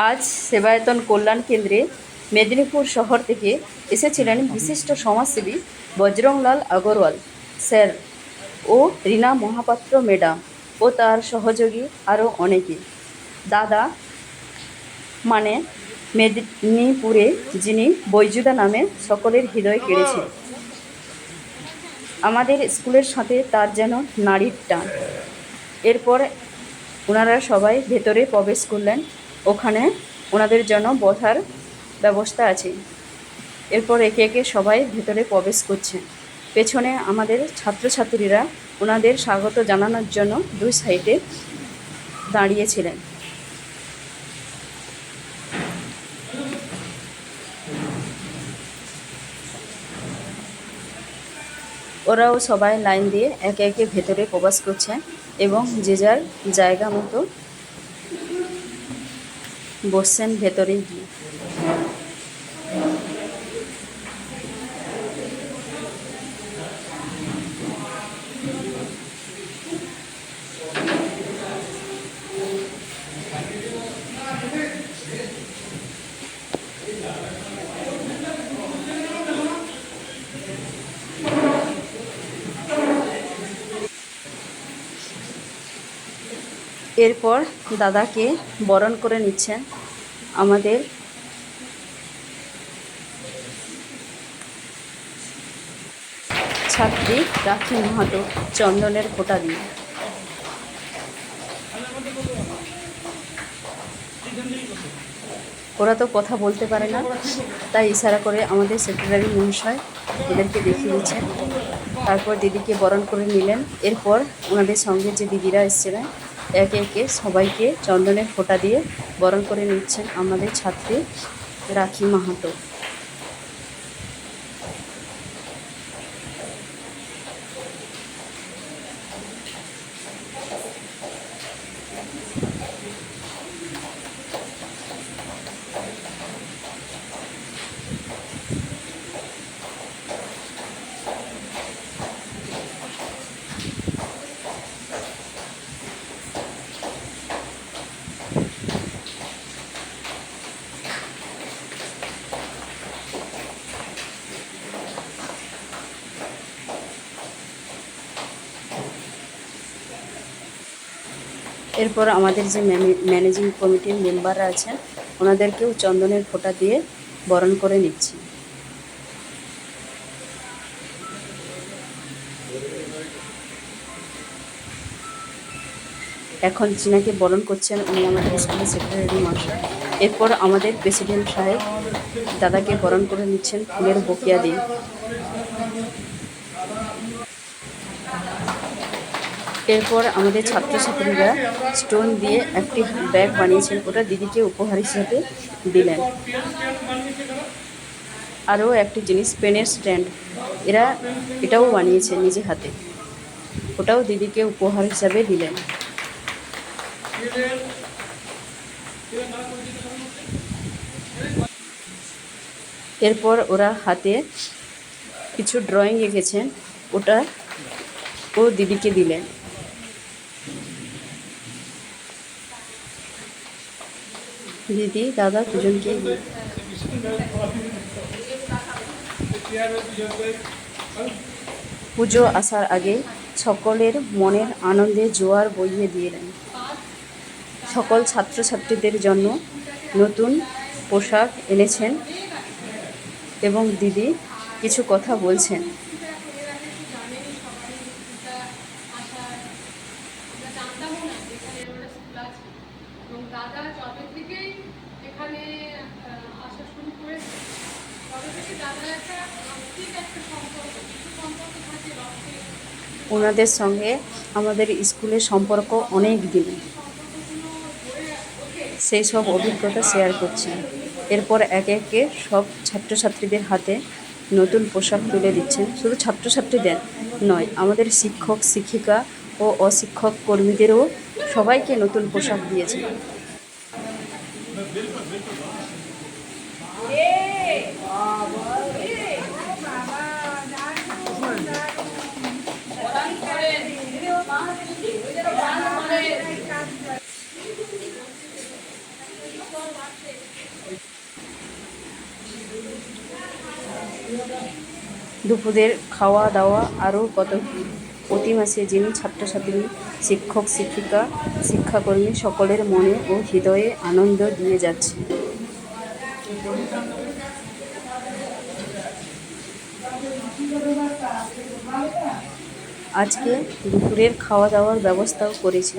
আজ সেবায়তন কল্যাণ কেন্দ্রে মেদিনীপুর শহর থেকে এসেছিলেন বিশিষ্ট সমাজসেবী বজরংলাল আগরওয়াল স্যার ও রীনা মহাপাত্র ম্যাডাম ও তার সহযোগী আরও অনেকে। দাদা মানে মেদিনীপুরে যিনি বৈজুদা নামে সকলের হৃদয় কেড়েছেন। আমাদের স্কুলের সাথে তার যেন নাড়ির টান। এরপর ওনারা সবাই ভেতরে প্রবেশ করলেন। ওখানে ওনাদের জন্য বসার ব্যবস্থা আছে। এরপর একে একে সবাই ভেতরে প্রবেশ করছেন। পেছনে আমাদের ছাত্রছাত্রীরা ওনাদের স্বাগত জানানোর জন্য দুই সাইডে দাঁড়িয়েছিলেন। ওরাও সবাই লাইন দিয়ে একে একে ভেতরে প্রবেশ করছেন এবং যে যার জায়গা মতো বসছেন ভেতরে গিয়ে। এরপর দাদাকে বরণ করে নিচ্ছেন আমাদের ছাত্রী রাখি মাহাতো চন্দনের ফোঁটা দিয়ে। ওরা তো কথা বলতে পারে না, তাই ইশারা করে আমাদের সেক্রেটারি মহাশয় ওদেরকে দেখিয়ে দিচ্ছেন। তারপর দিদিকে বরণ করে নিলেন। এরপর ওনাদের সঙ্গে যে দিদিরা এসেছিলেন একে একে সবাইকে চন্দনের ফোঁটা দিয়ে বরণ করে নিচ্ছেন আমাদের ছাত্রী রাখি মাহাতো। এরপর আমাদের যে ম্যানেজিং কমিটির মেম্বাররা আছেন ওনাদেরকেও চন্দনের ফোঁটা দিয়ে বরণ করে নিচ্ছি। এখন যিনাকে বরণ করছেন উনি আমাদের স্কুলের সেক্রেটারি মহাশয়। এরপর আমাদের প্রেসিডেন্ট সাহেব দাদাকে বরণ করে নিচ্ছেন ফুলের বকিয়া দিয়ে। এরপর আমাদের ছাত্রছাত্রীরা স্টোন দিয়ে একটি ব্যাগ বানিয়েছেন, ওটা দিদিকে উপহার হিসাবে দিলেন। আরও একটি জিনিস পেনের স্ট্যান্ড, এটাও বানিয়েছে নিজে হাতে, ওটাও দিদিকে উপহার হিসাবে দিলেন। এরপর ওরা হাতে কিছু ড্রয়িং এঁকেছেন, ওটা ও দিদিকে দিলেন। দিদি দাদা দুজনকে পুজো আসার আগে সকলের মনের আনন্দে জোয়ার বইয়ে দিলেন। সকল ছাত্রছাত্রীদের জন্য নতুন পোশাক এনেছেন এবং দিদি কিছু কথা বলছেন। ওনাদের সঙ্গে আমাদের স্কুলের সম্পর্ক অনেক দিনের, সেই সব অভিজ্ঞতা শেয়ার করছেন। এরপর একে একে সব ছাত্রছাত্রীদের হাতে নতুন পোশাক তুলে দিচ্ছেন। শুধু ছাত্রছাত্রীদের নয়, আমাদের শিক্ষক শিক্ষিকা ও অশিক্ষক কর্মীদেরও সবাইকে নতুন পোশাক দিয়েছেন। দুপুরের খাওয়া দাওয়া আরও কত কি। প্রতি মাসে যিনি ছাত্রছাত্রী, শিক্ষক শিক্ষিকা, শিক্ষাকর্মী সকলের মনে ও হৃদয়ে আনন্দ দিয়ে যাচ্ছে। আজকে দুপুরের খাওয়া দাওয়ার ব্যবস্থাও করেছে।